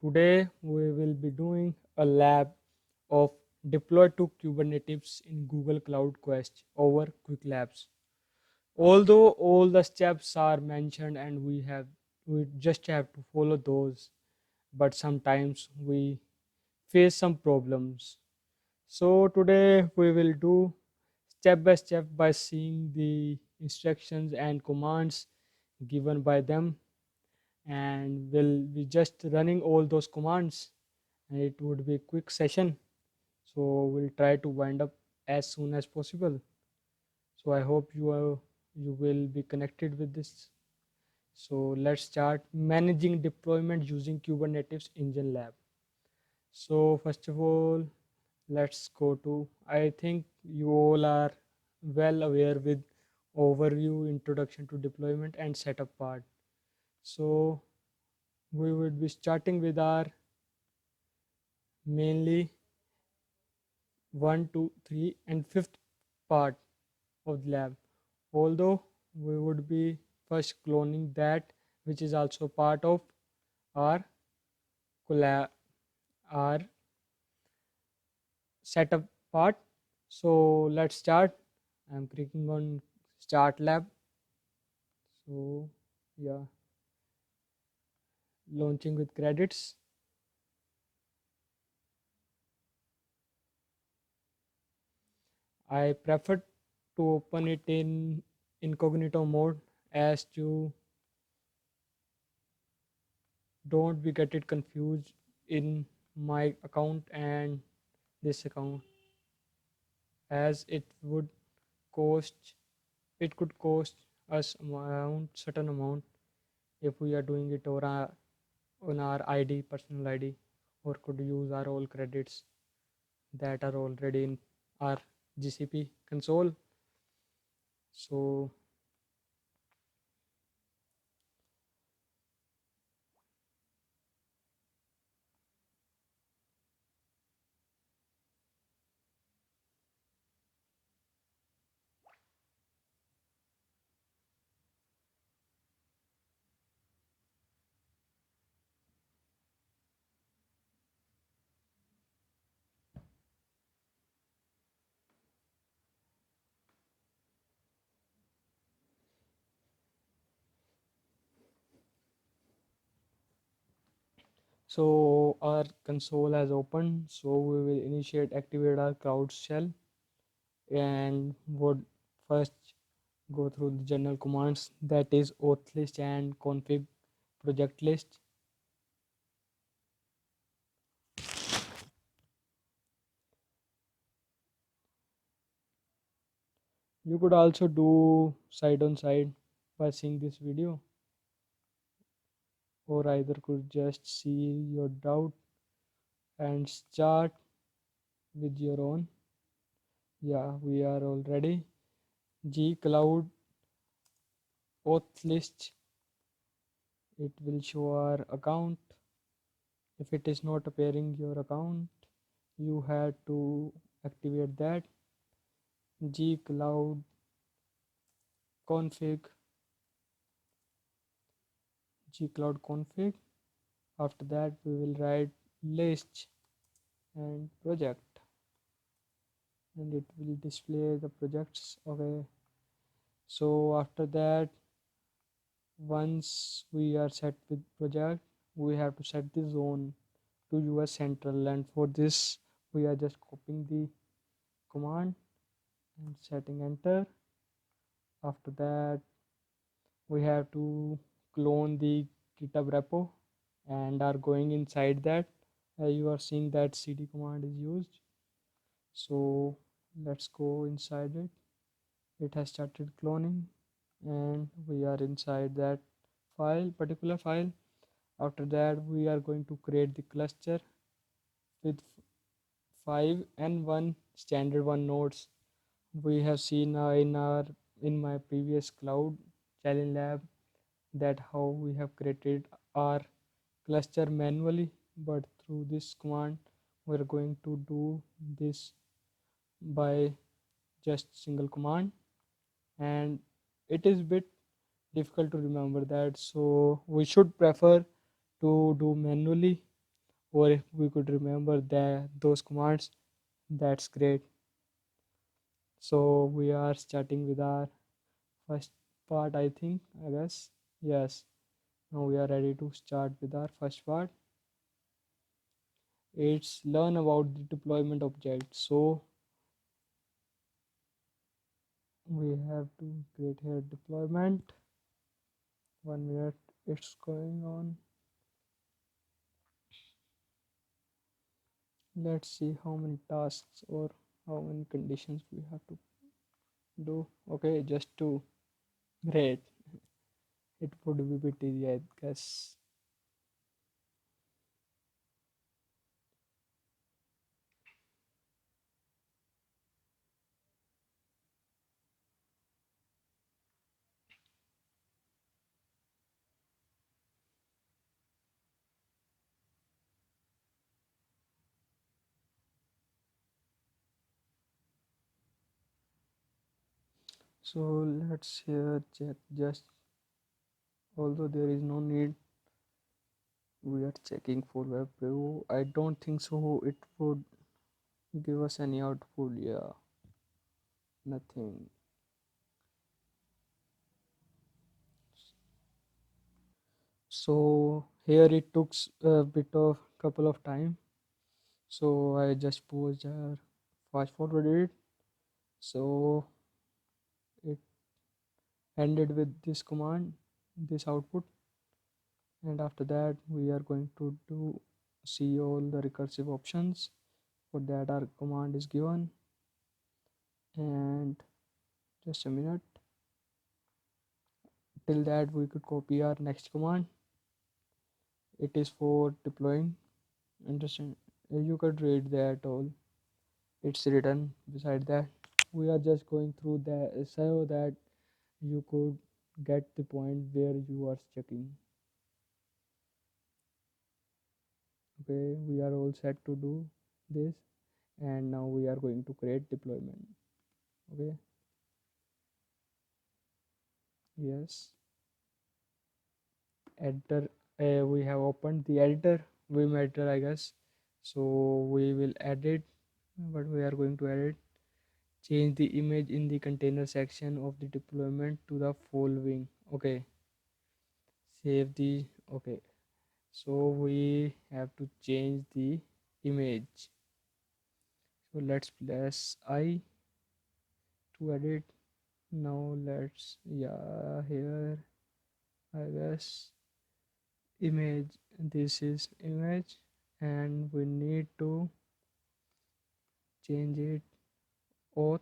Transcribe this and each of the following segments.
Today we will be doing a lab of deploy to Kubernetes in Google Cloud Quest over Qwicklabs. Although all the steps are mentioned and we just have to follow those, but sometimes we face some problems. So today we will do step by step by seeing the instructions and commands given by them, and we'll be just running all those commands, and it would be a quick session. So we'll try to wind up as soon as possible. So I hope you will be connected with this. So let's start managing deployment using Kubernetes Engine Lab. So first of all, let's go to, I think you all are well aware with overview, introduction to deployment and setup part. So we would be starting with our mainly 1, 2, 3 and fifth part of the lab. Although we would be first cloning that which is also part of our collab, our setup part. So let's start. I'm clicking on start lab. So yeah, launching with credits. I prefer to open it in incognito mode as to don't be get it confused in my account and this account, as cost it could cost us amount certain amount if we are doing it on our ID, personal ID, or could use our all credits that are already in our GCP console. So so our console has opened, so we will activate our cloud shell, and would first go through the general commands, that is auth list and config project list. You could also do side on side by seeing this video, or either could just see your doubt and start with your own. Yeah, we are all ready. G cloud auth list, it will show our account. If it is not appearing your account, you had to activate that. G cloud config, G cloud config. After that we will write list and project, and it will display the projects. Okay, so after that, once we are set with project, we have to set the zone to US Central, and for this we are just copying the command and setting enter. After that, we have to clone the GitHub repo and are going inside that. You are seeing that cd command is used. So let's go inside it. It has started cloning and we are inside that particular file. After that, we are going to create the cluster with 5 and 1 standard 1 nodes. We have seen in my previous cloud challenge lab that how we have created our cluster manually, but through this command we're going to do this by just single command, and it is bit difficult to remember that, so we should prefer to do manually or if we could remember those commands, that's great. So we are starting with our first part, I think, I guess. Yes, now we are ready to start with our first part. It's learn about the deployment object. So we have to create here deployment. 1 minute, it's going on. Let's see how many tasks or how many conditions we have to do. Okay, just two. Great. It would be a bit easy, I guess. So let's here check just, although there is no need, we are checking for web preview. I don't think so it would give us any output. Yeah, nothing. So here it took a bit of couple of time. So I just paused here, fast forwarded it. So it ended with this command, this output, and after that we are going to do see all the recursive options. For that our command is given, and just a minute. Till that we could copy our next command. It is for deploying. Understand? You could read that all. It's written beside that. We are just going through that so that you could get the point where you are checking. Okay, we are all set to do this, and now we are going to create deployment. Okay, yes, editor. We have opened the editor, vim editor, I guess. So we will edit what we are going to edit. Change the image in the container section of the deployment to the following. Okay, save the. Okay, so we have to change the image. So let's press I to edit. Now let's, yeah, here I guess image, this is image, and we need to change it auth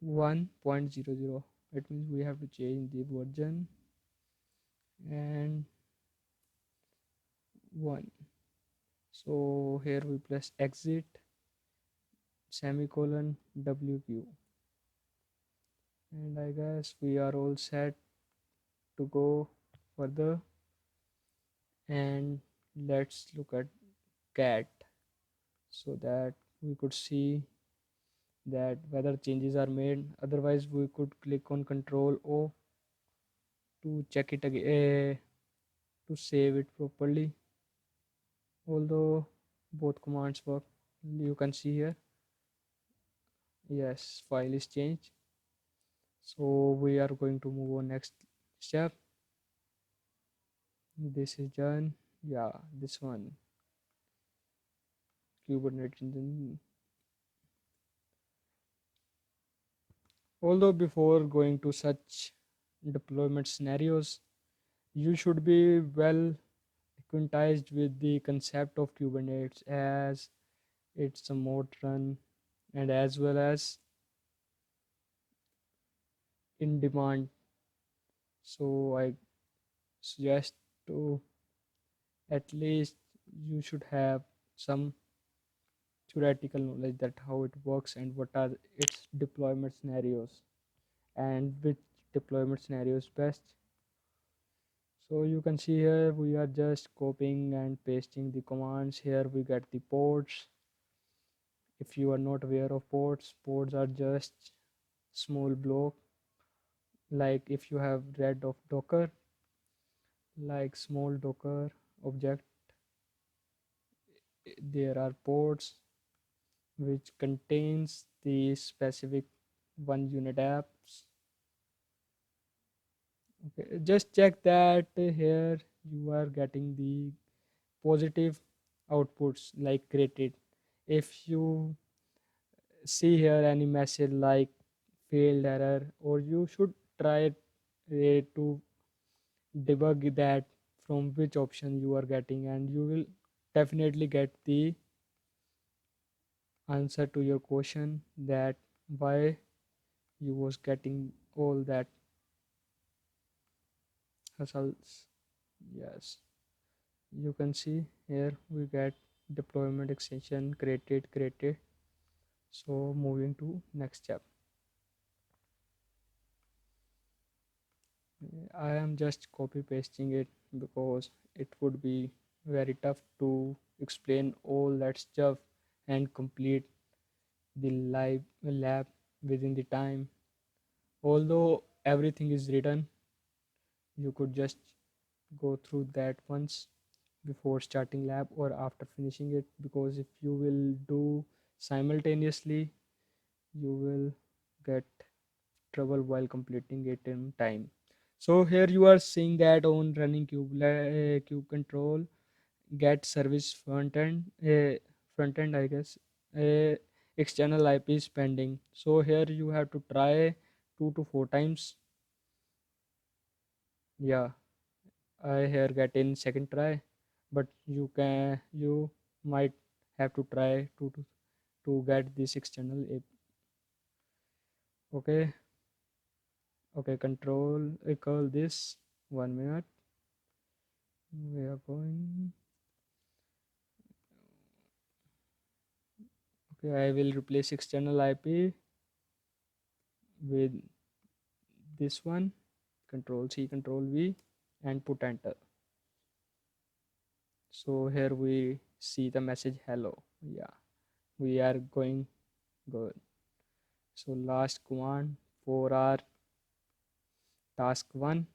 1.00. It means we have to change the version and 1. So here we press exit semicolon wq, and I guess we are all set to go further. And let's look at cat so that we could see that whether changes are made. Otherwise we could click on control O to check it again, to save it properly. Although both commands work, you can see here, yes, file is changed. So we are going to move on next step. This is done. Yeah, this one, kubernetes. Although before going to such deployment scenarios, you should be well acquainted with the concept of kubernetes, as it's a modern and as well as in demand. So I suggest to at least you should have some theoretical knowledge that how it works and what are its deployment scenarios and which deployment scenario is best. So you can see here we are just copying and pasting the commands. Here we get the ports. If you are not aware of ports, ports are just small block, like if you have read of Docker, like small Docker object. there are ports which contains the specific one unit apps. Okay, just check that here you are getting the positive outputs like created. If you see here any message like failed error, or you should try to debug that from which option you are getting, and you will definitely get the answer to your question that why you was getting all that hassles. Yes, you can see here we get deployment extension created. So moving to next step, I am just copy pasting it because it would be very tough to explain all that stuff and complete the live lab within the time. Although everything is written, you could just go through that once before starting lab or after finishing it, because if you will do simultaneously, you will get trouble while completing it in time. So here you are seeing that on running kube control get service front end I guess, uh, external IP is pending. So here you have to try 2 to 4 times. Yeah, I here get in second try, but you might have to try to get this external okay. Okay, control call this 1 minute. We are going. Okay, I will replace external IP with this one. Control C, Control V, and put enter. So here we see the message hello. Yeah, we are going good. So last command for our task one,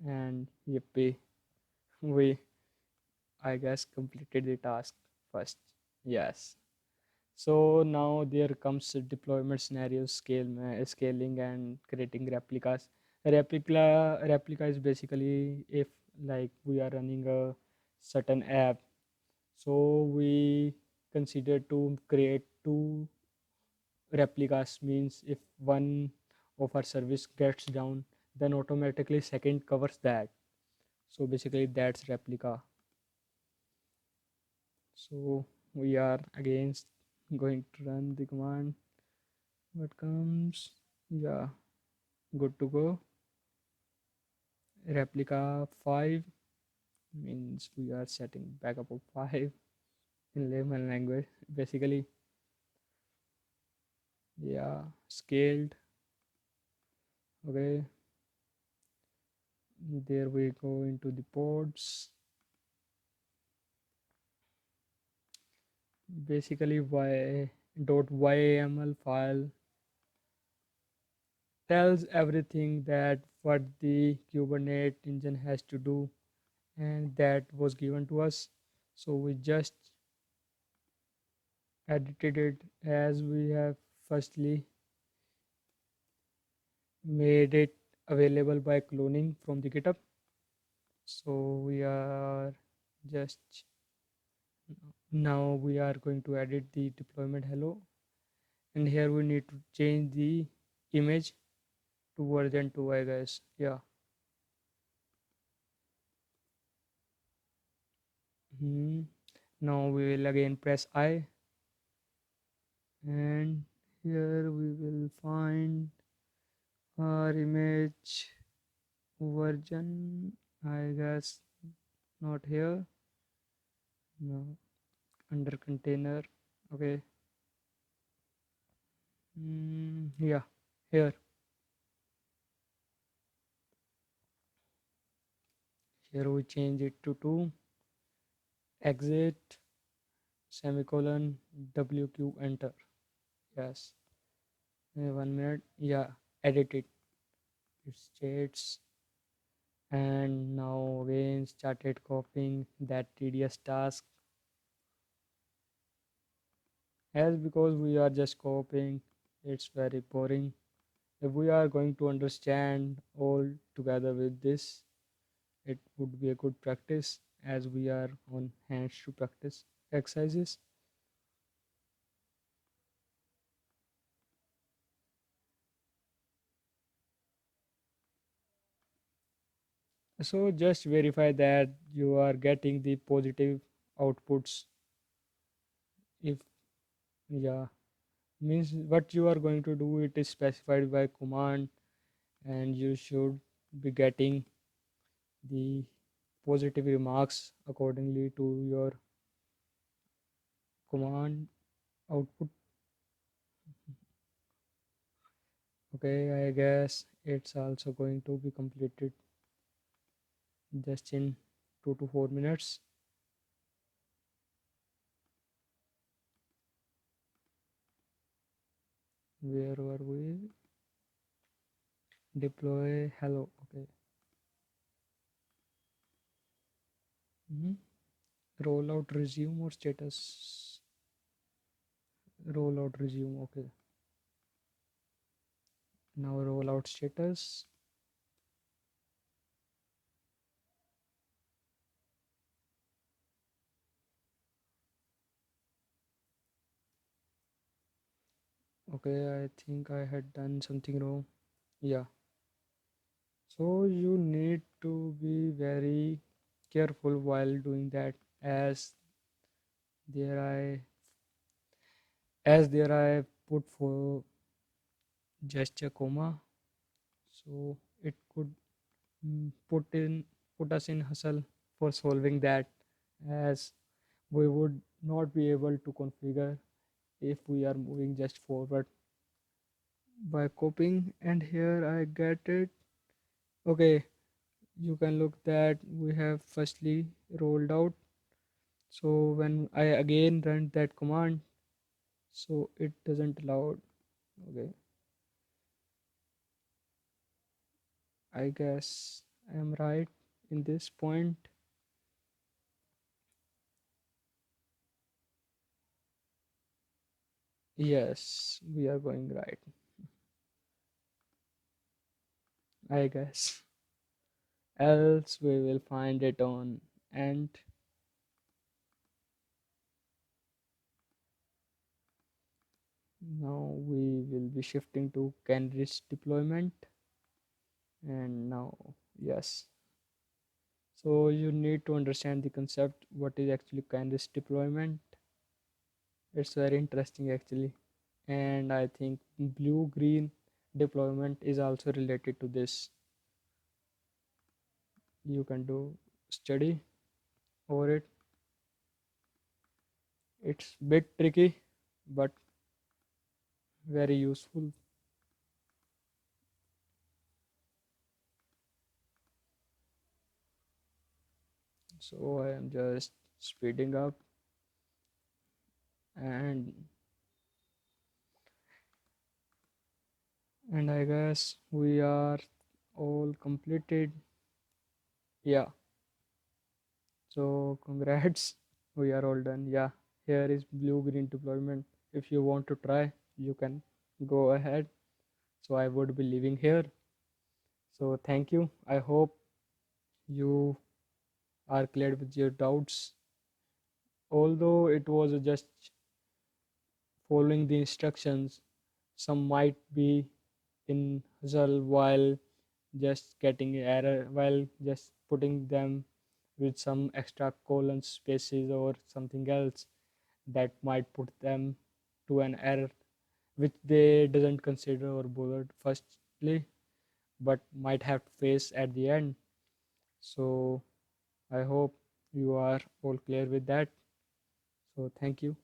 and yippee, we I guess completed the task first. Yes. So now there comes deployment scenarios, scaling and creating replicas. Replica is basically if like we are running a certain app, so we consider to create two replicas. Means if one of our service gets down, then automatically second covers that. So basically that's replica. So we are again going to run the command. What comes? Yeah, good to go. Replica 5 means we are setting backup of 5 in layman language. Basically, yeah, scaled. Okay, there we go into the pods. Basically, .yml file tells everything that what the Kubernetes engine has to do, and that was given to us. So we just edited it as we have firstly made it available by cloning from the GitHub. So we are just now we are going to edit the deployment hello, and here we need to change the image to version 2 I guess. Yeah. Hmm. Now we will again press I, and here we will find our image version, I guess. Not here. No, under container. Okay. Yeah, here. Here we change it to 2. Exit semicolon WQ enter. Yes. 1 minute. Yeah. Edit it. It states and now again started copying that tedious task, as because we are just copying, it's very boring. If we are going to understand all together with this, it would be a good practice, as we are on hands to practice exercises. So just verify that you are getting the positive outputs. If yeah, means what you are going to do, it is specified by command, and you should be getting the positive remarks accordingly to your command output. Okay, I guess it's also going to be completed just in 2 to 4 minutes. Where were we? Deploy hello. Okay. Mhm. Rollout resume or status. Rollout resume. Okay. Now rollout status. Okay, I think I had done something wrong. Yeah. So you need to be very careful while doing that, as there I there I put for just a comma, so it could put us in hustle for solving that, as we would not be able to configure if we are moving just forward by copying. And here I get it. Okay, you can look that we have firstly rolled out. So when I again run that command, so it doesn't allow. Okay, I guess I am right in this point. Yes, we are going right, I guess. Else we will find it on. And now we will be shifting to candidates deployment. And now, yes. So you need to understand the concept. What is actually candidates deployment? It's very interesting actually. And I think blue green deployment is also related to this. You can do study over it. It's bit tricky, but very useful. So I am just speeding up, and I guess we are all completed. Yeah. So congrats, we are all done. Yeah. Here is blue green deployment. If you want to try, you can go ahead. So I would be leaving here. So thank you. I hope you are cleared with your doubts. Although it was just following the instructions, some might be in hustle while just getting error, while just putting them with some extra colon spaces or something else that might put them to an error which they doesn't consider or bothered firstly, but might have to face at the end. So I hope you are all clear with that. So thank you.